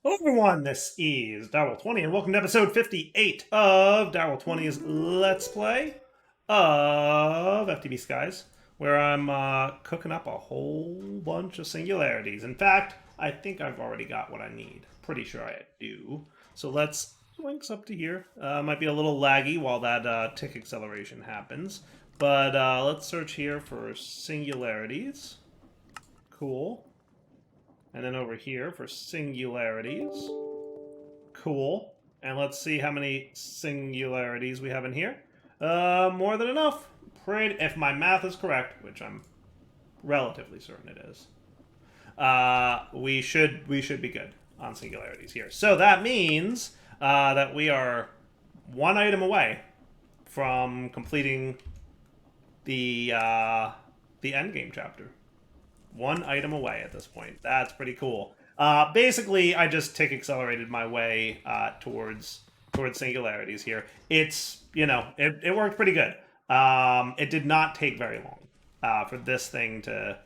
Hello everyone, this is Darrell20 and welcome to episode 58 of Darrell20's Let's Play of FTB Skies, where I'm cooking up a whole bunch of singularities. In fact, I think I've already got what I need. Pretty sure I do. So let's links up to here. Might be a little laggy while that tick acceleration happens, but let's search here for singularities. Cool. And then over here for singularities. Cool. And let's see how many singularities we have in here. More than enough. If my math is correct, which I'm relatively certain it is, we should be good on singularities here. So that means that we are one item away from completing the end game chapter. One item away at this point. That's pretty cool. Basically, I just tick accelerated my way towards singularities here. It's, it worked pretty good. It did not take very long for this thing to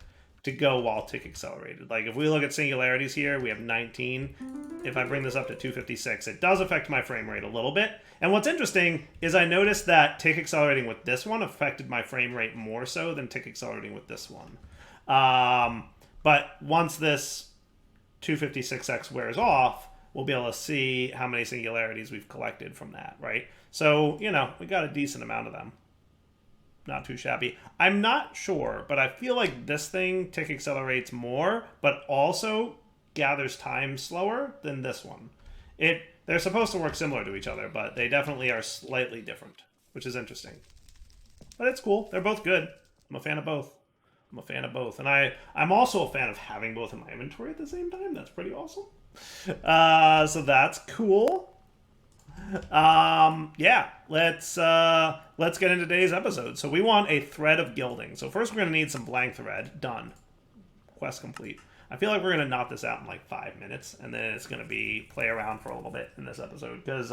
go while tick accelerated. Like, if we look at singularities here, we have 19. If I bring this up to 256, it does affect my frame rate a little bit. And what's interesting is I noticed that tick accelerating with this one affected my frame rate more so than tick accelerating with this one. But once this 256x wears off, we'll be able to see how many singularities we've collected from that, right? So, we got a decent amount of them. Not too shabby. I'm not sure, but I feel like this thing tick accelerates more, but also gathers time slower than this one. They're supposed to work similar to each other, but they definitely are slightly different, which is interesting. But it's cool. They're both good. I'm a fan of both. I'm a fan of both. And I'm also a fan of having both in my inventory at the same time. That's pretty awesome. So that's cool. Yeah, let's get into today's episode. So we want a thread of gilding. So first we're going to need some blank thread. Done. Quest complete. I feel like we're going to knock this out in like 5 minutes. And then it's going to be play around for a little bit in this episode. Because,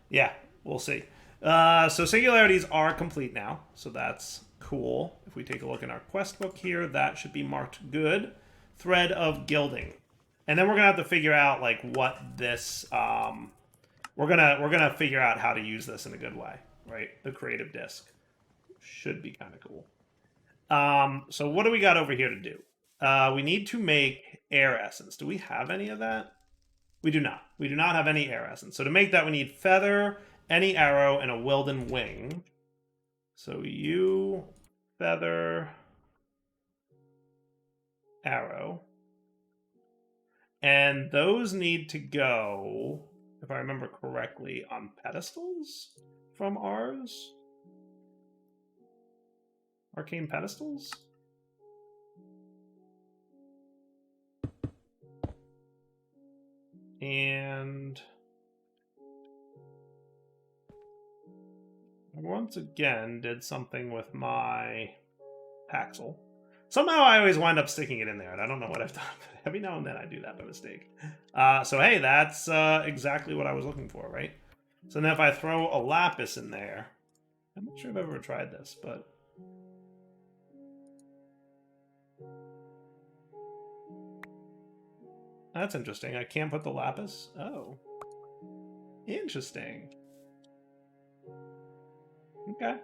yeah, we'll see. So singularities are complete now. So that's cool. If we take a look in our quest book here, that should be marked good. Thread of gilding. And then we're gonna have to figure out like what this we're gonna figure out how to use this in a good way, right? The creative disc should be kind of cool. So what do we got over here to do? We need to make air essence. Do we have any of that? We do not. We do not have any air essence. So to make that, we need feather, any arrow, and a Wilden wing. So you, feather, arrow. And those need to go, if I remember correctly, on pedestals from ours. Arcane pedestals? And I once again did something with my Paxel. Somehow I always wind up sticking it in there, and I don't know what I've done. Every now and then I do that by mistake. So hey, that's exactly what I was looking for, right? So then if I throw a lapis in there, I'm not sure if I've ever tried this, but that's interesting. I can't put the lapis. Oh, interesting. Okay.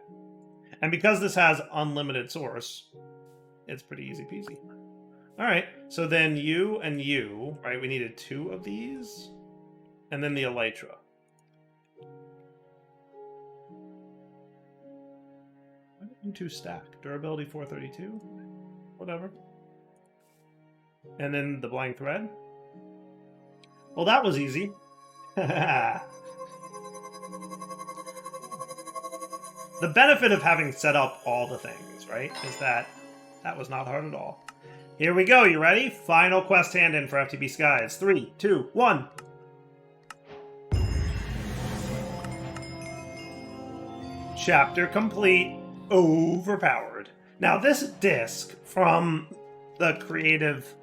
And because this has unlimited source, it's pretty easy peasy. All right, so then you and you, right? We needed 2 of these, and then the elytra. Why did you 2 stack? Durability 432? Whatever. And then the blank thread. Well, that was easy. The benefit of having set up all the things, right, is that was not hard at all. Here we go. You ready? Final quest hand in for FTB Skies. 3, 2, 1. Chapter complete. Overpowered. Now, this disc from the creative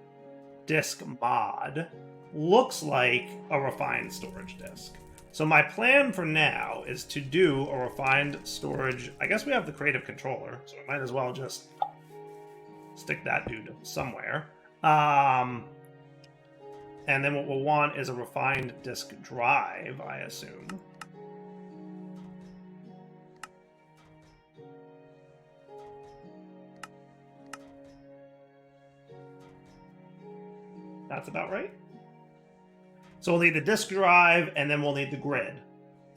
disc mod looks like a refined storage disc. So my plan for now is to do a refined storage. I guess we have the creative controller, so we might as well just stick that dude somewhere. And then what we'll want is a refined disk drive, I assume. That's about right. So we'll need the disk drive, and then we'll need the grid.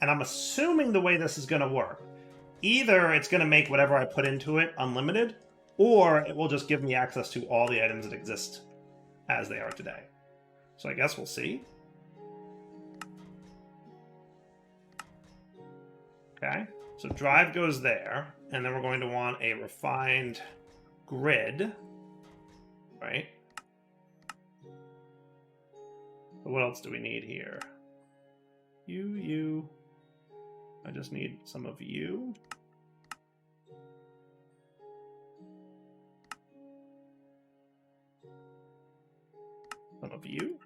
And I'm assuming the way this is going to work, either it's going to make whatever I put into it unlimited, or it will just give me access to all the items that exist as they are today. So I guess we'll see. Okay, so drive goes there, and then we're going to want a refined grid, right? But what else do we need here? You. I just need some of you. Some of you.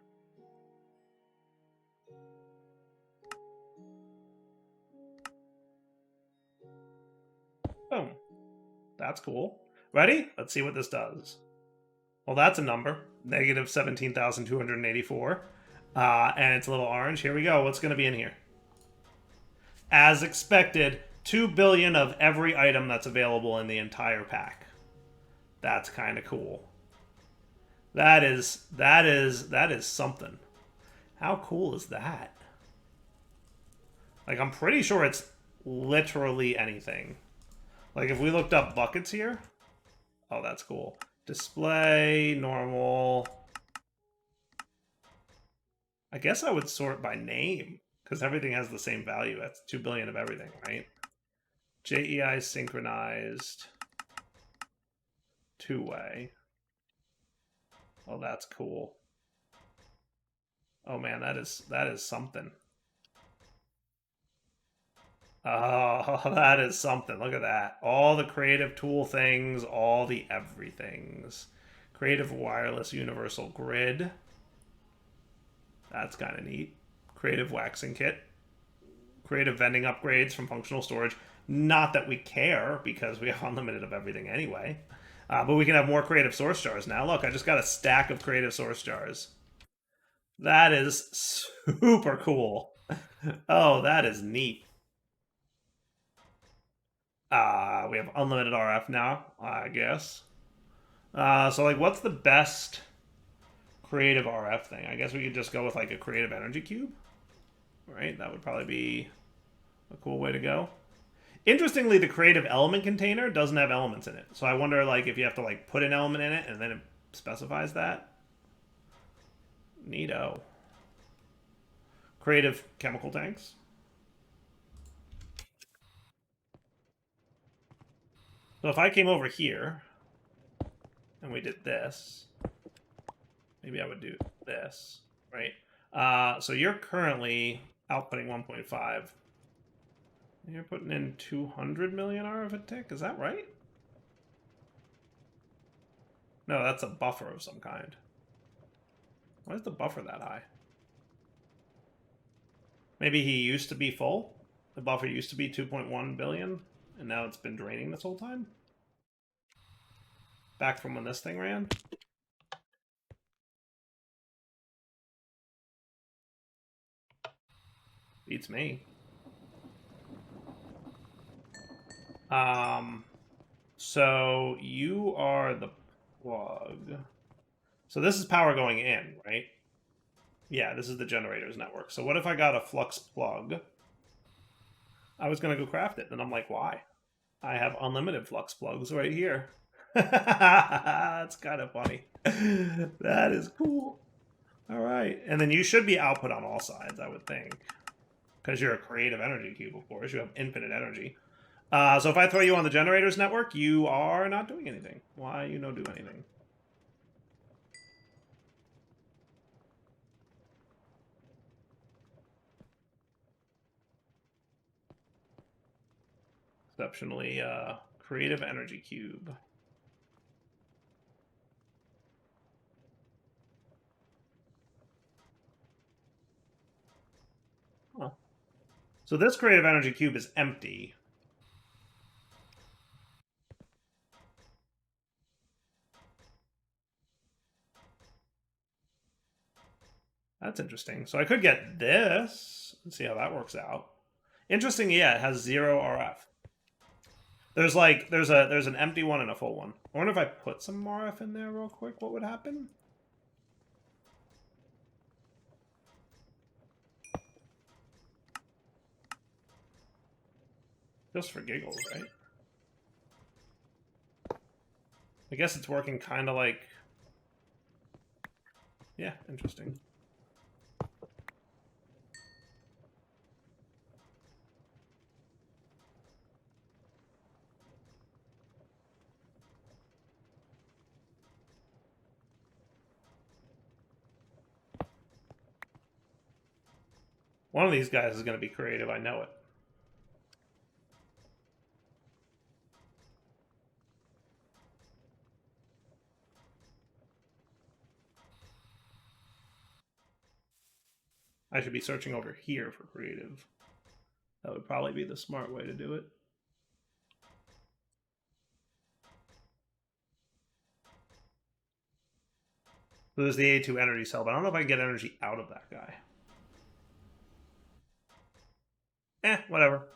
Boom. That's cool. Ready? Let's see what this does. Well, that's a number. Negative 17,284. And it's a little orange. Here we go. What's going to be in here? As expected, 2 billion of every item that's available in the entire pack. That's kind of cool. That is something. How cool is that? Like, I'm pretty sure it's literally anything. Like, if we looked up buckets here... Oh, that's cool. Display, normal... I guess I would sort by name, because everything has the same value. That's 2 billion of everything, right? JEI synchronized... two-way. Oh, that's cool. Oh, man, that is something. Oh, that is something. Look at that. All the creative tool things, all the everythings. Creative wireless universal grid. That's kind of neat. Creative waxing kit. Creative vending upgrades from functional storage. Not that we care, because we have unlimited of everything anyway. But we can have more creative source jars now. Look, I just got a stack of creative source jars. That is super cool. Oh, that is neat. We have unlimited RF now, I guess. So, like, what's the best creative RF thing? I guess we could just go with, like, a creative energy cube. Right? That would probably be a cool way to go. Interestingly, the creative element container doesn't have elements in it. So I wonder, like, if you have to, like, put an element in it and then it specifies that. Neato. Creative chemical tanks. So if I came over here and we did this, maybe I would do this, right? So you're currently outputting 1.5. You're putting in 200 million RF a tick. Is that right? No, that's a buffer of some kind. Why is the buffer that high? Maybe he used to be full. The buffer used to be 2.1 billion, and now it's been draining this whole time. Back from when this thing ran. Beats me. So you are the plug. So this is power going in, right? Yeah, this is the generators network. So what if I got a flux plug? I was going to go craft it, and I'm like, why? I have unlimited flux plugs right here. That's kind of funny. That is cool. All right. And then you should be output on all sides, I would think. Because you're a creative energy cube, of course. You have infinite energy. So if I throw you on the generators network, you are not doing anything. Why you no do anything? Exceptionally creative energy cube. Huh. So this creative energy cube is empty. That's interesting. So I could get this and see how that works out. Interesting, yeah, it has 0 RF. There's like there's an empty one and a full one. I wonder if I put some RF in there real quick, what would happen? Just for giggles, right? I guess it's working kind of like... Yeah, interesting. One of these guys is going to be creative, I know it. I should be searching over here for creative. That would probably be the smart way to do it. So there's the A2 energy cell, but I don't know if I can get energy out of that guy. Whatever.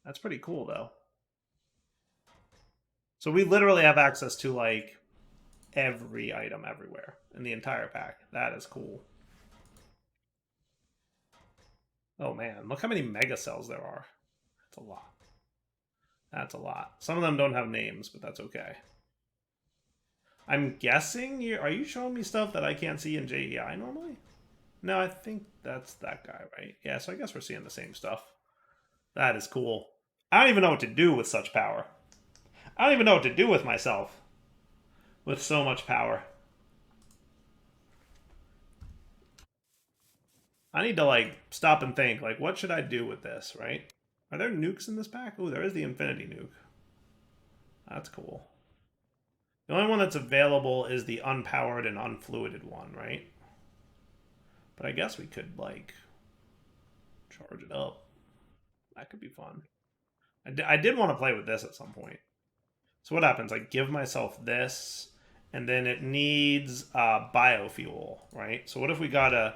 That's pretty cool, though. So we literally have access to, like, every item everywhere in the entire pack. That is cool. Oh, man. Look how many mega cells there are. That's a lot. That's a lot. Some of them don't have names, but that's okay. I'm guessing are you showing me stuff that I can't see in JEI normally? No, I think that's that guy, right? Yeah, so I guess we're seeing the same stuff. That is cool. I don't even know what to do with such power. I don't even know what to do with myself with so much power. I need to, like, stop and think, like, what should I do with this, right? Are there nukes in this pack? Oh, there is the Infinity nuke. That's cool. The only one that's available is the unpowered and unfluided one, right? But I guess we could, like, charge it up. That could be fun. I did want to play with this at some point. So what happens? I give myself this, and then it needs biofuel, right? So what if we got a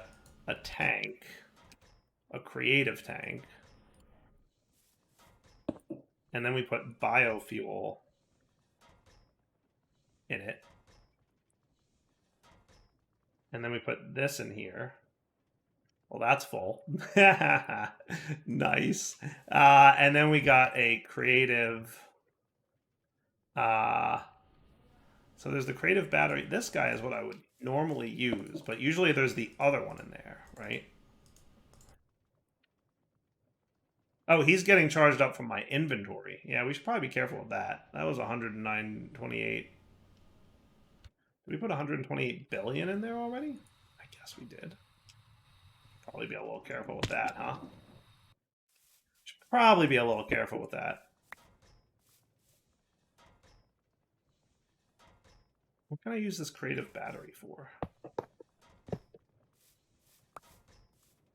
tank, a creative tank, and then we put biofuel in it, and then we put this in here. Well, that's full. Nice. And then we got a creative. So there's the creative battery. This guy is what I would normally use, but usually there's the other one in there, right? Oh, he's getting charged up from my inventory. Yeah, we should probably be careful of that. That was 109.28. Did we put 128 billion in there already? I guess we did. Probably be a little careful with that, huh? Should probably be a little careful with that. What can I use this creative battery for?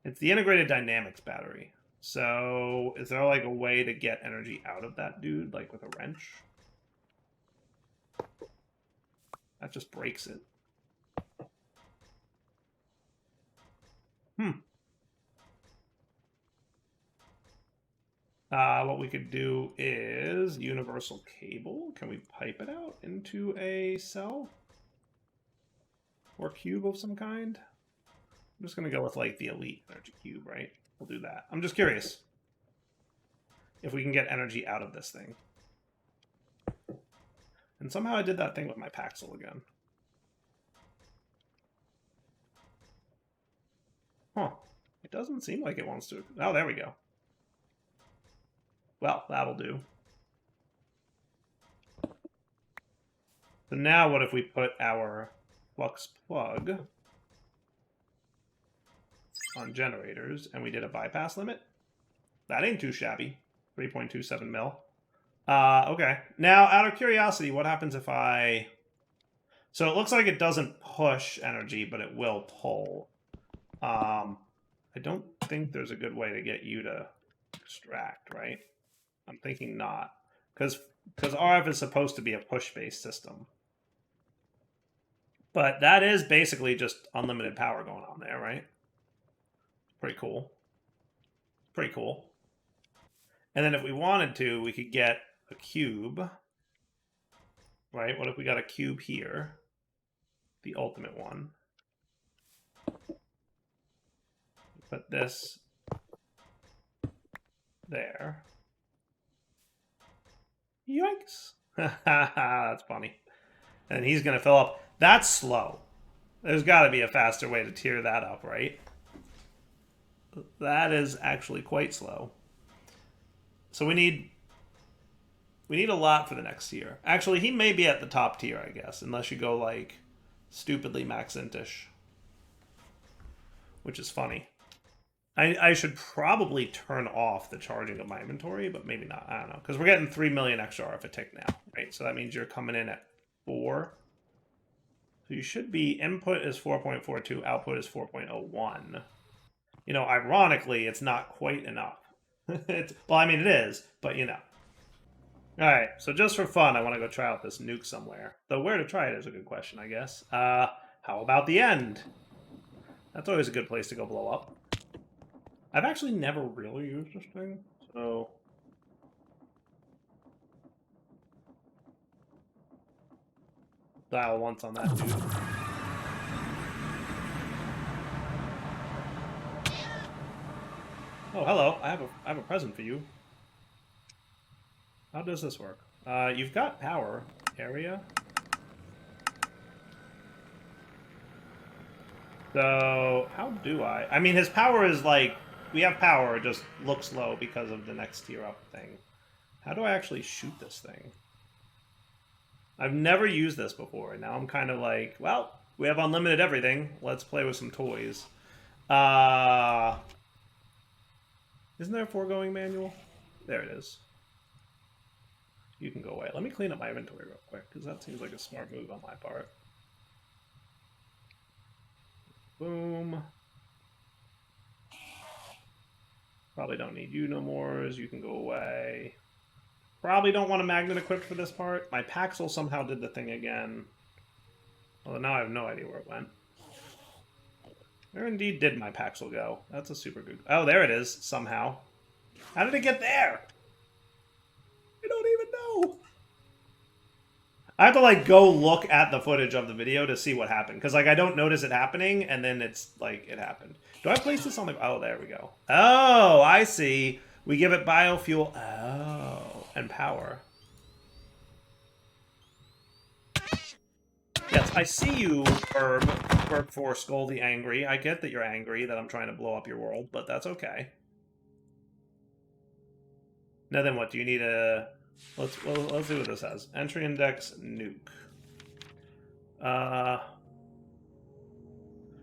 It's the integrated dynamics battery. So is there like a way to get energy out of that dude, like with a wrench? That just breaks it. What we could do is universal cable. Can we pipe it out into a cell? Or cube of some kind? I'm just going to go with like the elite energy cube, right? We'll do that. I'm just curious if we can get energy out of this thing. And somehow I did that thing with my Paxel again. Huh. It doesn't seem like it wants to. Oh, there we go. Well, that'll do. So now what if we put our flux plug on generators and we did a bypass limit? That ain't too shabby. 3.27 mil. Okay. Now, out of curiosity, what happens if I... So it looks like it doesn't push energy, but it will pull. I don't think there's a good way to get you to extract, right? I'm thinking not. Because RF is supposed to be a push-based system. But that is basically just unlimited power going on there, right? Pretty cool. Pretty cool. And then if we wanted to, we could get a cube. Right? What if we got a cube here? The ultimate one. Put this there. Yikes. That's funny. And he's going to fill up. That's slow. There's got to be a faster way to tier that up, right? That is actually quite slow. So we need a lot for the next tier. Actually, he may be at the top tier, I guess, unless you go like stupidly max intish, which is funny. I should probably turn off the charging of my inventory, but maybe not. I don't know, because we're getting 3 million extra RF a tick now, right? So that means you're coming in at 4. So you should be, input is 4.42, output is 4.01. You know, ironically, it's not quite enough. Well, I mean, it is, but you know. All right, so just for fun, I want to go try out this nuke somewhere. Though where to try it is a good question, I guess. How about the end? That's always a good place to go blow up. I've actually never really used this thing, so... Dial once on that dude. Oh, hello. I have a present for you. How does this work? You've got power area. So, how do I? I mean, his power is like... We have power, it just looks low because of the next tier up thing. How do I actually shoot this thing? I've never used this before, and now I'm kind of like, well, we have unlimited everything. Let's play with some toys. Isn't there a foregoing manual? There it is. You can go away. Let me clean up my inventory real quick, because that seems like a smart move on my part. Boom. Probably don't need you no more, as you can go away. Probably don't want a magnet equipped for this part. My Paxel somehow did the thing again. Although now I have no idea where it went. Where indeed did my Paxel go? That's a super good... Oh, there it is, somehow. How did it get there? I don't even know. I have to, like, go look at the footage of the video to see what happened. Because, like, I don't notice it happening, and then it's, like, it happened. Do I place this on the... Oh, there we go. Oh, I see. We give it biofuel. Oh, and power. Yes, I see you, Herb 4 Scoldy angry. I get that you're angry that I'm trying to blow up your world, but that's okay. Now then what? Do you need a... Let's see what this says. Entry index nuke.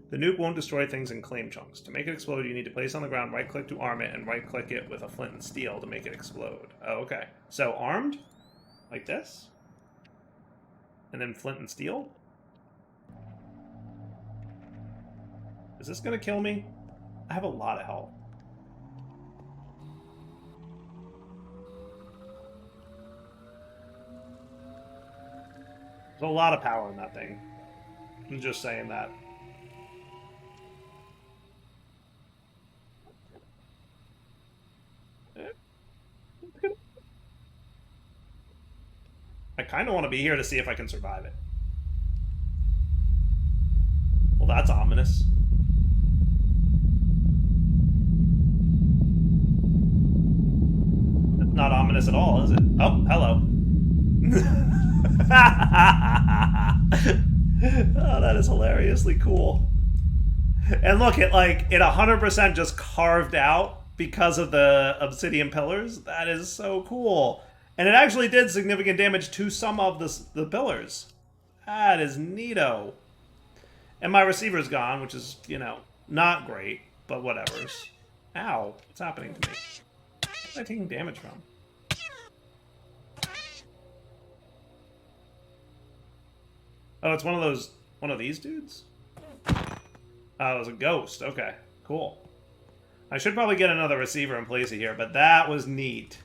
The nuke won't destroy things in claim chunks. To make it explode, you need to place it on the ground, right-click to arm it, and right-click it with a flint and steel to make it explode. Oh, okay. So, armed? Like this? And then flint and steel? Is this gonna kill me? I have a lot of health. There's a lot of power in that thing. I'm just saying that. I kind of want to be here to see if I can survive it. Well, that's ominous. That's not ominous at all, is it? Oh, hello. Oh, that is hilariously cool. And look, it 100% just carved out because of the obsidian pillars. That is so cool. And it actually did significant damage to some of the pillars. That is neato. And my receiver's gone, which is, you know, not great, but whatever's. Ow, what's happening to me? What am I taking damage from? Oh, it's one of these dudes? Oh, it was a ghost. Okay, cool. I should probably get another receiver and place it here, but that was neat.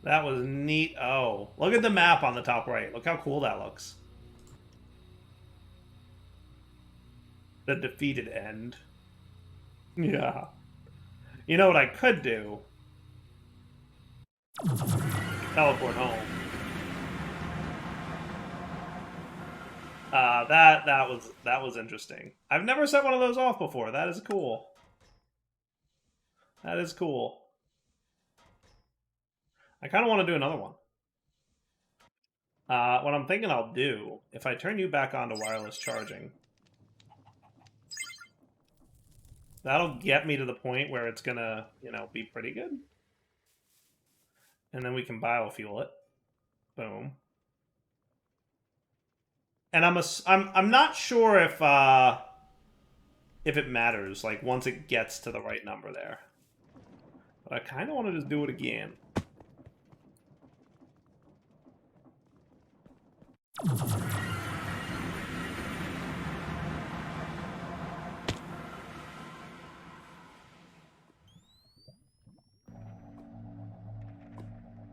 That was neat. Oh, look at the map on the top right. Look how cool that looks. The defeated end. Yeah. You know what I could do? Teleport home. That was interesting. I've never set one of those off before. That is cool. That is cool. I kind of want to do another one. What I'm thinking I'll do, if I turn you back on to wireless charging, that'll get me to the point where it's gonna, you know, be pretty good. And then we can biofuel it. Boom. And I'm not sure if it matters, like once it gets to the right number there. But I kind of want to just do it again.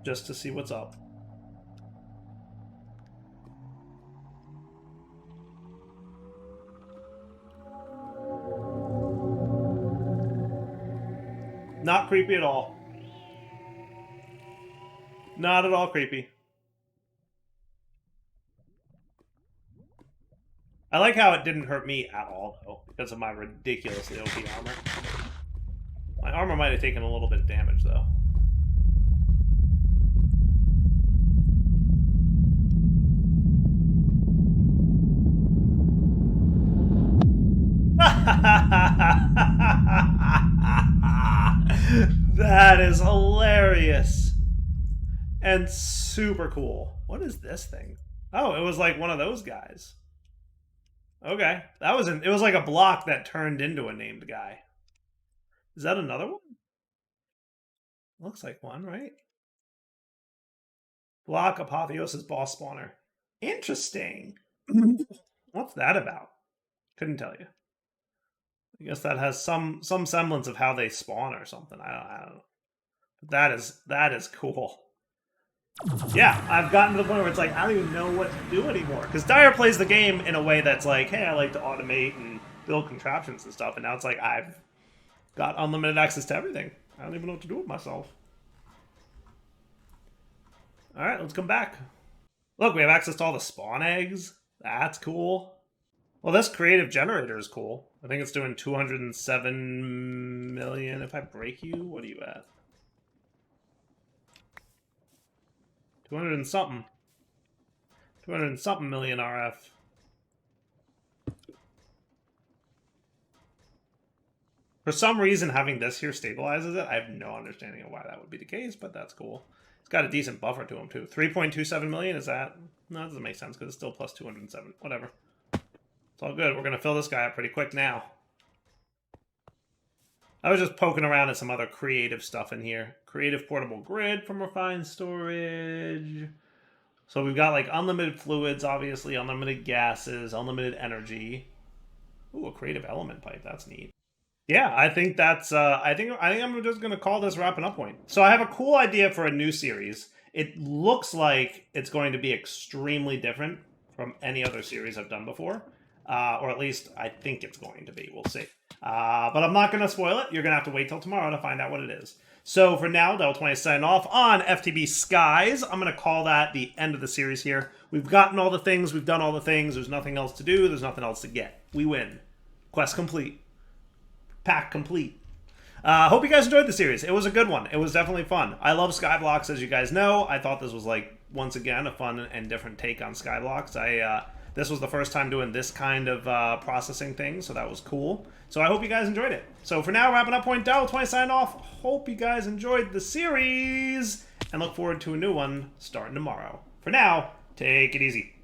Just to see what's up. Not creepy at all. Not at all creepy. I like how it didn't hurt me at all, though, because of my ridiculously OP armor. My armor might have taken a little bit of damage, though. That is hilarious. And super cool. What is this thing? Oh, it was like one of those guys. Okay. It was like a block that turned into a named guy. Is that another one? Looks like one, right? Block Apotheosis boss spawner. Interesting. What's that about? Couldn't tell you. I guess that has some semblance of how they spawn or something. I don't know. That is cool. Yeah, I've gotten to the point where it's like, I don't even know what to do anymore. Because Dyer plays the game in a way that's like, hey, I like to automate and build contraptions and stuff. And now it's like, I've got unlimited access to everything. I don't even know what to do with myself. Alright, let's come back. Look, we have access to all the spawn eggs. That's cool. Well, this creative generator is cool. I think it's doing 207 million. If I break you, what are you at? 200 and something. 200 and something million RF. For some reason, having this here stabilizes it. I have no understanding of why that would be the case, but that's cool. It's got a decent buffer to him, too. 3.27 million, is that? No, that doesn't make sense, because it's still plus 207. Whatever. It's all good. We're going to fill this guy up pretty quick now. I was just poking around at some other creative stuff in here. Creative portable grid from refined storage. So we've got like unlimited fluids, obviously, unlimited gases, unlimited energy. Ooh, a creative element pipe. That's neat. Yeah, I think that's. I think I'm just gonna call this wrapping up point. So I have a cool idea for a new series. It looks like it's going to be extremely different from any other series I've done before, or at least I think it's going to be. We'll see. But I'm not going to spoil it. You're going to have to wait till tomorrow to find out what it is. So for now, Devil20 is signing off on FTB Skies. I'm going to call that the end of the series here. We've gotten all the things. We've done all the things. There's nothing else to do. There's nothing else to get. We win. Quest complete. Pack complete. Hope you guys enjoyed the series. It was a good one. It was definitely fun. I love Skyblocks, as you guys know. I thought this was, like, once again, a fun and different take on Skyblocks. This was the first time doing this kind of processing thing, so that was cool. So I hope you guys enjoyed it. So for now, wrapping up point, Devil20 signing off. Hope you guys enjoyed the series, and look forward to a new one starting tomorrow. For now, take it easy.